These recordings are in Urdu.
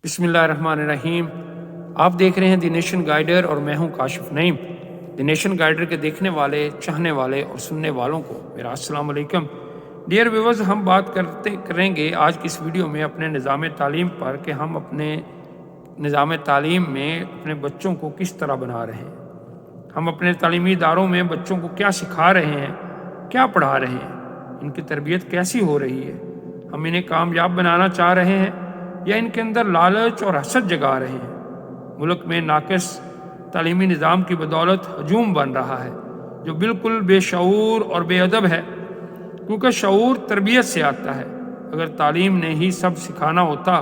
بسم اللہ الرحمن الرحیم۔ آپ دیکھ رہے ہیں دی نیشن گائیڈر اور میں ہوں کاشف نعیم۔ دی نیشن گائیڈر کے دیکھنے والے، چاہنے والے اور سننے والوں کو میرا السلام علیکم۔ ڈیئر ویورز، ہم بات کریں گے آج کی اس ویڈیو میں اپنے نظام تعلیم پر کہ ہم اپنے نظام تعلیم میں اپنے بچوں کو کس طرح بنا رہے ہیں۔ ہم اپنے تعلیمی اداروں میں بچوں کو کیا سکھا رہے ہیں، کیا پڑھا رہے ہیں، ان کی تربیت کیسی ہو رہی ہے۔ ہم انہیں کامیاب بنانا چاہ رہے ہیں یا ان کے اندر لالچ اور حسد جگا رہے ہیں۔ ملک میں ناقص تعلیمی نظام کی بدولت ہجوم بن رہا ہے جو بالکل بے شعور اور بے ادب ہے، کیونکہ شعور تربیت سے آتا ہے۔ اگر تعلیم نے ہی سب سکھانا ہوتا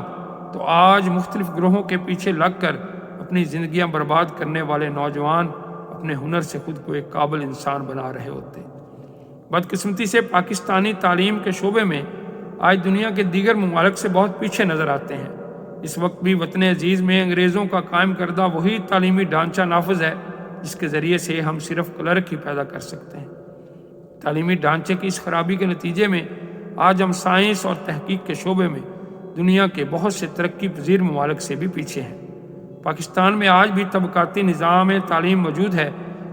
تو آج مختلف گروہوں کے پیچھے لگ کر اپنی زندگیاں برباد کرنے والے نوجوان اپنے ہنر سے خود کو ایک قابل انسان بنا رہے ہوتے۔ بدقسمتی سے پاکستانی تعلیم کے شعبے میں آج دنیا کے دیگر ممالک سے بہت پیچھے نظر آتے ہیں۔ اس وقت بھی وطن عزیز میں انگریزوں کا قائم کردہ وہی تعلیمی ڈھانچہ نافذ ہے جس کے ذریعے سے ہم صرف کلرک ہی پیدا کر سکتے ہیں۔ تعلیمی ڈھانچے کی اس خرابی کے نتیجے میں آج ہم سائنس اور تحقیق کے شعبے میں دنیا کے بہت سے ترقی پذیر ممالک سے بھی پیچھے ہیں۔ پاکستان میں آج بھی طبقاتی نظام تعلیم موجود ہے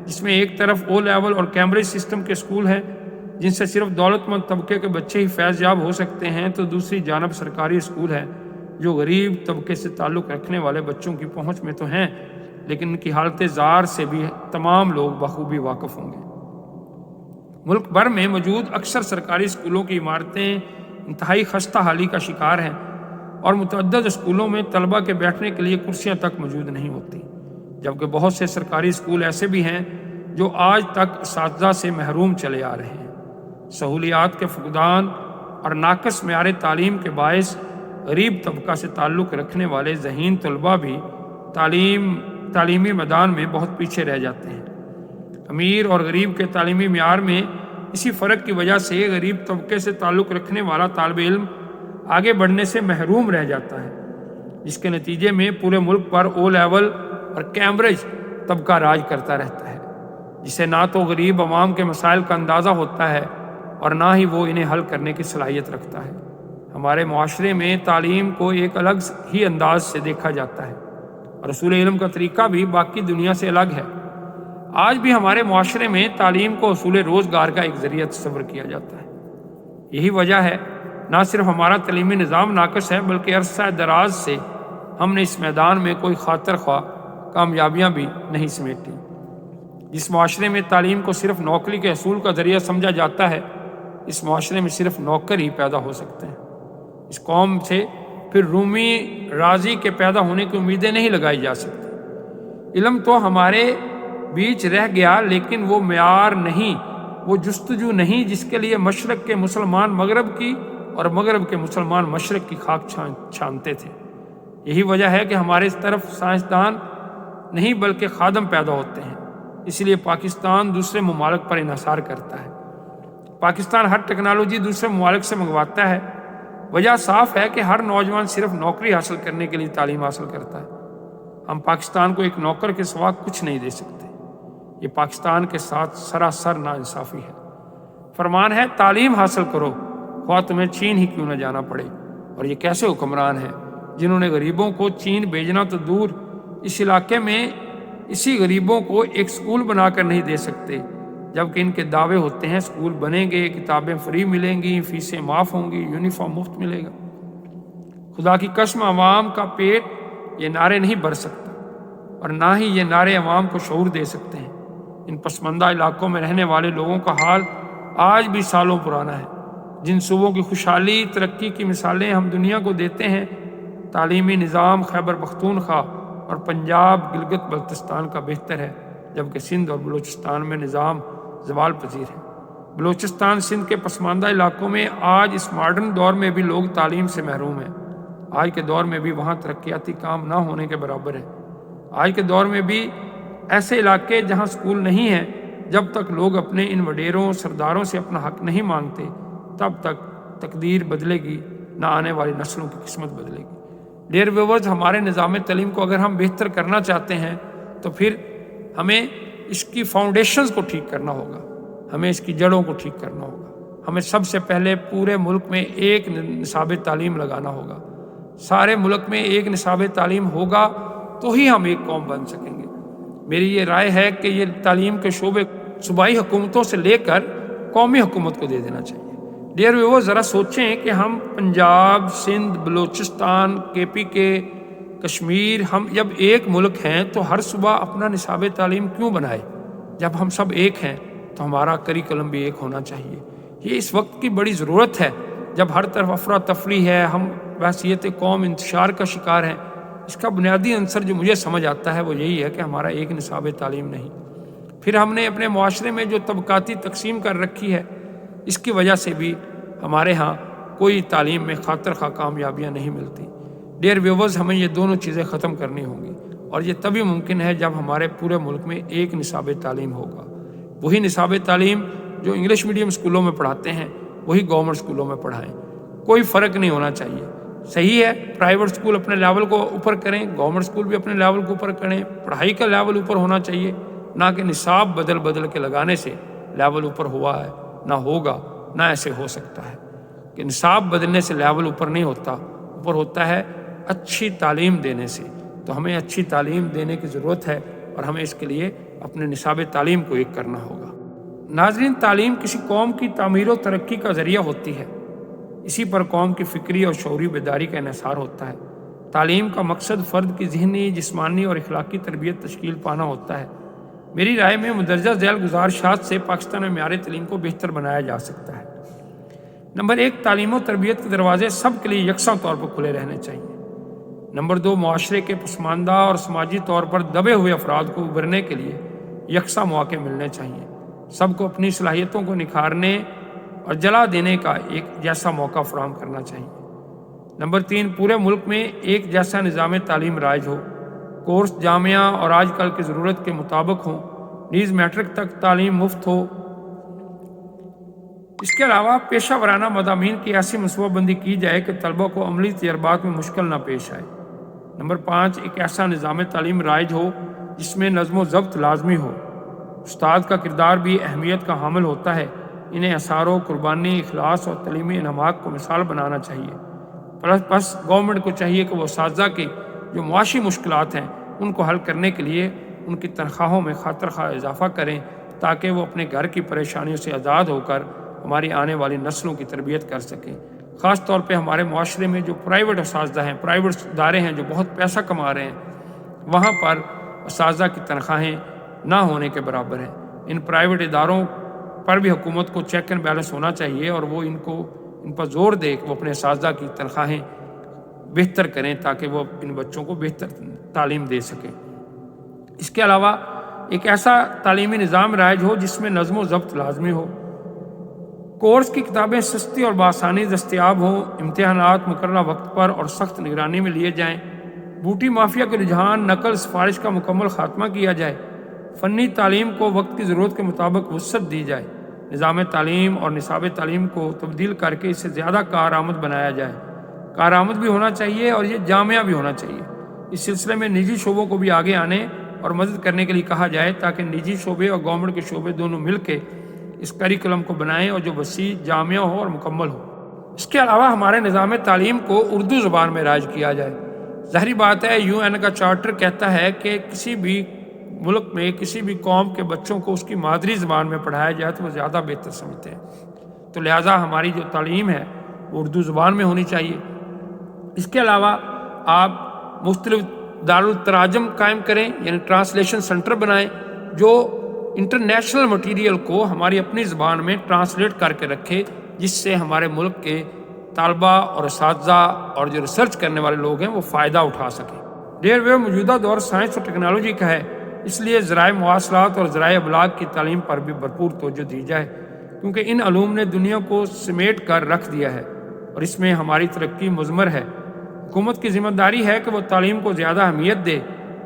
جس میں ایک طرف او لیول اور کیمبرج سسٹم کے اسکول ہیں جن سے صرف دولت مند طبقے کے بچے ہی فیض یاب ہو سکتے ہیں، تو دوسری جانب سرکاری اسکول ہیں جو غریب طبقے سے تعلق رکھنے والے بچوں کی پہنچ میں تو ہیں لیکن ان کی حالت زار سے بھی تمام لوگ بخوبی واقف ہوں گے۔ ملک بھر میں موجود اکثر سرکاری اسکولوں کی عمارتیں انتہائی خستہ حالی کا شکار ہیں اور متعدد اسکولوں میں طلبہ کے بیٹھنے کے لیے کرسیاں تک موجود نہیں ہوتی، جبکہ بہت سے سرکاری اسکول ایسے بھی ہیں جو آج تک اساتذہ سے محروم چلے آ رہے ہیں۔ سہولیات کے فقدان اور ناقص معیار تعلیم کے باعث غریب طبقہ سے تعلق رکھنے والے ذہین طلباء بھی تعلیمی میدان میں بہت پیچھے رہ جاتے ہیں۔ امیر اور غریب کے تعلیمی معیار میں اسی فرق کی وجہ سے غریب طبقے سے تعلق رکھنے والا طالب علم آگے بڑھنے سے محروم رہ جاتا ہے، جس کے نتیجے میں پورے ملک پر او لیول اور کیمبرج طبقہ راج کرتا رہتا ہے، جسے نہ تو غریب عوام کے مسائل کا اندازہ ہوتا ہے اور نہ ہی وہ انہیں حل کرنے کی صلاحیت رکھتا ہے۔ ہمارے معاشرے میں تعلیم کو ایک الگ ہی انداز سے دیکھا جاتا ہے اور اصول علم کا طریقہ بھی باقی دنیا سے الگ ہے۔ آج بھی ہمارے معاشرے میں تعلیم کو اصول روزگار کا ایک ذریعہ تصور کیا جاتا ہے۔ یہی وجہ ہے نہ صرف ہمارا تعلیمی نظام ناقص ہے بلکہ عرصہ دراز سے ہم نے اس میدان میں کوئی خاطر خواہ کامیابیاں بھی نہیں سمیٹی۔ جس معاشرے میں تعلیم کو صرف نوکری کے حصول کا ذریعہ سمجھا جاتا ہے، اس معاشرے میں صرف نوکر ہی پیدا ہو سکتے ہیں۔ اس قوم سے پھر رومی راضی کے پیدا ہونے کی امیدیں نہیں لگائی جا سکتی۔ علم تو ہمارے بیچ رہ گیا لیکن وہ معیار نہیں، وہ جستجو نہیں جس کے لیے مشرق کے مسلمان مغرب کی اور مغرب کے مسلمان مشرق کی خاک چھانتے تھے۔ یہی وجہ ہے کہ ہمارے اس طرف سائنسدان نہیں بلکہ خادم پیدا ہوتے ہیں، اس لیے پاکستان دوسرے ممالک پر انحصار کرتا ہے۔ پاکستان ہر ٹیکنالوجی دوسرے ممالک سے منگواتا ہے۔ وجہ صاف ہے کہ ہر نوجوان صرف نوکری حاصل کرنے کے لیے تعلیم حاصل کرتا ہے۔ ہم پاکستان کو ایک نوکر کے سوا کچھ نہیں دے سکتے۔ یہ پاکستان کے ساتھ سراسر ناانصافی ہے۔ فرمان ہے تعلیم حاصل کرو خواہ تمہیں چین ہی کیوں نہ جانا پڑے، اور یہ کیسے حکمران ہیں جنہوں نے غریبوں کو چین بھیجنا تو دور، اس علاقے میں اسی غریبوں کو ایک اسکول بنا کر نہیں دے سکتے، جبکہ ان کے دعوے ہوتے ہیں اسکول بنیں گے، کتابیں فری ملیں گی، فیسیں معاف ہوں گی، یونیفارم مفت ملے گا۔ خدا کی قسم عوام کا پیٹ یہ نعرے نہیں بھر سکتا اور نہ ہی یہ نعرے عوام کو شعور دے سکتے ہیں۔ ان پسماندہ علاقوں میں رہنے والے لوگوں کا حال آج بھی سالوں پرانا ہے۔ جن صوبوں کی خوشحالی ترقی کی مثالیں ہم دنیا کو دیتے ہیں، تعلیمی نظام خیبر پختونخوا اور پنجاب گلگت بلتستان کا بہتر ہے، جبکہ سندھ اور بلوچستان میں نظام زوال پذیر ہے۔ بلوچستان سندھ کے پسماندہ علاقوں میں آج اس ماڈرن دور میں بھی لوگ تعلیم سے محروم ہیں۔ آج کے دور میں بھی وہاں ترقیاتی کام نہ ہونے کے برابر ہے۔ آج کے دور میں بھی ایسے علاقے جہاں اسکول نہیں ہیں، جب تک لوگ اپنے ان وڈیروں سرداروں سے اپنا حق نہیں مانگتے تب تک تقدیر بدلے گی نہ آنے والی نسلوں کی قسمت بدلے گی۔ ڈیئر ویورز، ہمارے نظام تعلیم کو اگر ہم بہتر کرنا چاہتے ہیں تو پھر ہمیں اس کی فاؤنڈیشنز کو ٹھیک کرنا ہوگا، ہمیں اس کی جڑوں کو ٹھیک کرنا ہوگا۔ ہمیں سب سے پہلے پورے ملک میں ایک نصاب تعلیم لگانا ہوگا۔ سارے ملک میں ایک نصاب تعلیم ہوگا تو ہی ہم ایک قوم بن سکیں گے۔ میری یہ رائے ہے کہ یہ تعلیم کے شعبے صوبائی حکومتوں سے لے کر قومی حکومت کو دے دینا چاہیے۔ ڈیئر ویورز، ذرا سوچیں کہ ہم پنجاب، سندھ، بلوچستان، KP کے، کشمیر، ہم جب ایک ملک ہیں تو ہر صوبہ اپنا نصاب تعلیم کیوں بنائے؟ جب ہم سب ایک ہیں تو ہمارا کریکلم بھی ایک ہونا چاہیے۔ یہ اس وقت کی بڑی ضرورت ہے جب ہر طرف افراتفری ہے، ہم وحشیت قوم انتشار کا شکار ہیں۔ اس کا بنیادی عنصر جو مجھے سمجھ آتا ہے وہ یہی ہے کہ ہمارا ایک نصاب تعلیم نہیں۔ پھر ہم نے اپنے معاشرے میں جو طبقاتی تقسیم کر رکھی ہے، اس کی وجہ سے بھی ہمارے ہاں کوئی تعلیم میں خاطر خواہ کامیابیاں نہیں ملتی۔ ڈیئر ویورز، ہمیں یہ دونوں چیزیں ختم کرنی ہوں گی، اور یہ تبھی ممکن ہے جب ہمارے پورے ملک میں ایک نصاب تعلیم ہوگا۔ وہی نصاب تعلیم جو انگلش میڈیم اسکولوں میں پڑھاتے ہیں وہی گورنمنٹ اسکولوں میں پڑھائیں، کوئی فرق نہیں ہونا چاہیے۔ صحیح ہے، پرائیویٹ اسکول اپنے لیول کو اوپر کریں، گورنمنٹ اسکول بھی اپنے لیول کو اوپر کریں، پڑھائی کا لیول اوپر ہونا چاہیے، نہ کہ نصاب بدل کے لگانے سے لیول اوپر ہوا ہے، نہ ہوگا، نہ ایسے ہو سکتا ہے کہ نصاب بدلنے سے لیول اوپر نہیں ہوتا، اوپر ہوتا ہے اچھی تعلیم دینے سے۔ تو ہمیں اچھی تعلیم دینے کی ضرورت ہے اور ہمیں اس کے لیے اپنے نصاب تعلیم کو ایک کرنا ہوگا۔ ناظرین، تعلیم کسی قوم کی تعمیر و ترقی کا ذریعہ ہوتی ہے، اسی پر قوم کی فکری اور شعوری بیداری کا انحصار ہوتا ہے۔ تعلیم کا مقصد فرد کی ذہنی، جسمانی اور اخلاقی تربیت تشکیل پانا ہوتا ہے۔ میری رائے میں مندرجہ ذیل گزارشات سے پاکستان میں معیار تعلیم کو بہتر بنایا جا سکتا ہے۔ نمبر 1، تعلیم و تربیت کے دروازے سب کے لیے یکساں طور پر کھلے رہنے چاہیے۔ نمبر 2، معاشرے کے پسماندہ اور سماجی طور پر دبے ہوئے افراد کو ابھرنے کے لیے یکساں مواقع ملنے چاہیے۔ سب کو اپنی صلاحیتوں کو نکھارنے اور جلا دینے کا ایک جیسا موقع فراہم کرنا چاہیے۔ نمبر 3، پورے ملک میں ایک جیسا نظام تعلیم رائج ہو، کورس جامعہ اور آج کل کی ضرورت کے مطابق ہوں، نیز میٹرک تک تعلیم مفت ہو۔ اس کے علاوہ پیشہ ورانہ مضامین کی ایسی منصوبہ بندی کی جائے کہ طلبہ کو عملی تجربات میں مشکل نہ پیش آئے۔ نمبر 5، ایک ایسا نظام تعلیم رائج ہو جس میں نظم و ضبط لازمی ہو۔ استاد کا کردار بھی اہمیت کا حامل ہوتا ہے، انہیں اثار و قربانی، اخلاص اور تعلیمی انہماک کو مثال بنانا چاہیے۔ پس گورنمنٹ کو چاہیے کہ وہ اساتذہ کی جو معاشی مشکلات ہیں ان کو حل کرنے کے لیے ان کی تنخواہوں میں خاطر خواہ اضافہ کریں تاکہ وہ اپنے گھر کی پریشانیوں سے آزاد ہو کر ہماری آنے والی نسلوں کی تربیت کر سکیں۔ خاص طور پہ ہمارے معاشرے میں جو پرائیویٹ اساتذہ ہیں، پرائیویٹ ادارے ہیں جو بہت پیسہ کما رہے ہیں، وہاں پر اساتذہ کی تنخواہیں نہ ہونے کے برابر ہیں۔ ان پرائیویٹ اداروں پر بھی حکومت کو چیک اینڈ بیلنس ہونا چاہیے اور وہ ان پر زور دے کہ وہ اپنے اساتذہ کی تنخواہیں بہتر کریں تاکہ وہ ان بچوں کو بہتر تعلیم دے سکیں۔ اس کے علاوہ ایک ایسا تعلیمی نظام رائج ہو جس میں نظم و ضبط لازمی ہو، کورس کی کتابیں سستی اور بآسانی دستیاب ہوں، امتحانات مقررہ وقت پر اور سخت نگرانی میں لیے جائیں، بوٹی مافیا کے رجحان، نقل، سفارش کا مکمل خاتمہ کیا جائے، فنی تعلیم کو وقت کی ضرورت کے مطابق وسعت دی جائے، نظام تعلیم اور نصاب تعلیم کو تبدیل کر کے اسے زیادہ کارآمد بنایا جائے۔ کارآمد بھی ہونا چاہیے اور یہ جامعہ بھی ہونا چاہیے۔ اس سلسلے میں نجی شعبوں کو بھی آگے آنے اور مدد کرنے کے لیے کہا جائے تاکہ نجی شعبے اور گورنمنٹ کے شعبے دونوں مل کے اس کریکولم کو بنائیں اور جو وسیع، جامعہ ہو اور مکمل ہو۔ اس کے علاوہ ہمارے نظام تعلیم کو اردو زبان میں رائج کیا جائے۔ ظاہری بات ہے، UN کا چارٹر کہتا ہے کہ کسی بھی ملک میں کسی بھی قوم کے بچوں کو اس کی مادری زبان میں پڑھایا جائے تو وہ زیادہ بہتر سمجھتے ہیں۔ تو لہٰذا ہماری جو تعلیم ہے وہ اردو زبان میں ہونی چاہیے۔ اس کے علاوہ آپ مختلف دارالتراجم قائم کریں، یعنی ٹرانسلیشن سینٹر بنائیں جو انٹرنیشنل مٹیریل کو ہماری اپنی زبان میں ٹرانسلیٹ کر کے رکھے، جس سے ہمارے ملک کے طالبہ اور اساتذہ اور جو ریسرچ کرنے والے لوگ ہیں وہ فائدہ اٹھا سکیں۔ ڈیئر ویور، موجودہ دور سائنس اور ٹیکنالوجی کا ہے، اس لیے ذرائع مواصلات اور ذرائع ابلاغ کی تعلیم پر بھی بھرپور توجہ دی جائے، کیونکہ ان علوم نے دنیا کو سمیٹ کر رکھ دیا ہے اور اس میں ہماری ترقی مضمر ہے۔ حکومت کی ذمہ داری ہے کہ وہ تعلیم کو زیادہ اہمیت دے،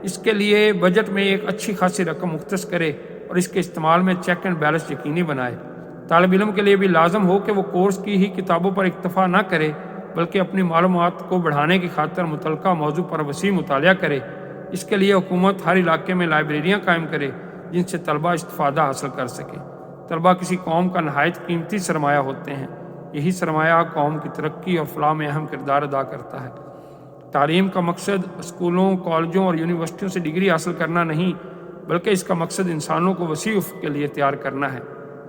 اس کے لیے بجٹ میں ایک اچھی خاصی رقم مختص کرے اور اس کے استعمال میں چیک اینڈ بیلنس یقینی بنائے۔ طالب علم کے لیے بھی لازم ہو کہ وہ کورس کی ہی کتابوں پر اکتفا نہ کرے بلکہ اپنی معلومات کو بڑھانے کی خاطر متعلقہ موضوع پر وسیع مطالعہ کرے۔ اس کے لیے حکومت ہر علاقے میں لائبریریاں قائم کرے جن سے طلبہ استفادہ حاصل کر سکے۔ طلبہ کسی قوم کا نہایت قیمتی سرمایہ ہوتے ہیں، یہی سرمایہ قوم کی ترقی اور فلاح میں اہم کردار ادا کرتا ہے۔ تعلیم کا مقصد اسکولوں، کالجوں اور یونیورسٹیوں سے ڈگری حاصل کرنا نہیں، بلکہ اس کا مقصد انسانوں کو وسیع افق کے لیے تیار کرنا ہے۔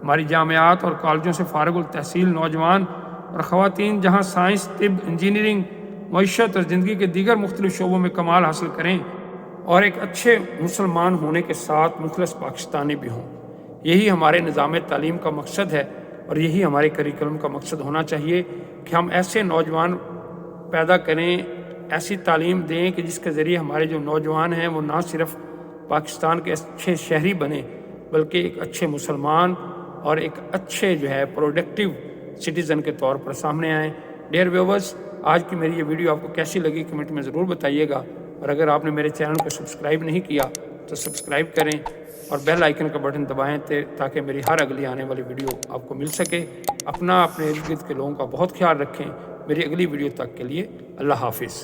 ہماری جامعات اور کالجوں سے فارغ التحصیل نوجوان اور خواتین جہاں سائنس، طب، انجینئرنگ، معیشت اور زندگی کے دیگر مختلف شعبوں میں کمال حاصل کریں اور ایک اچھے مسلمان ہونے کے ساتھ مخلص پاکستانی بھی ہوں۔ یہی ہمارے نظام تعلیم کا مقصد ہے اور یہی ہمارے کریکلم کا مقصد ہونا چاہیے کہ ہم ایسے نوجوان پیدا کریں، ایسی تعلیم دیں کہ جس کے ذریعے ہمارے جو نوجوان ہیں وہ نہ صرف پاکستان کے اچھے شہری بنیں بلکہ ایک اچھے مسلمان اور ایک اچھے پروڈکٹیو سٹیزن کے طور پر سامنے آئیں۔ ڈیئر ویورز، آج کی میری یہ ویڈیو آپ کو کیسی لگی کمنٹ میں ضرور بتائیے گا، اور اگر آپ نے میرے چینل کو سبسکرائب نہیں کیا تو سبسکرائب کریں اور بیل آئیکن کا بٹن دبائیں تاکہ میری ہر اگلی آنے والی ویڈیو آپ کو مل سکے۔ اپنے ارد گرد کے لوگوں کا بہت خیال رکھیں۔ میری اگلی ویڈیو تک کے لیے اللہ حافظ۔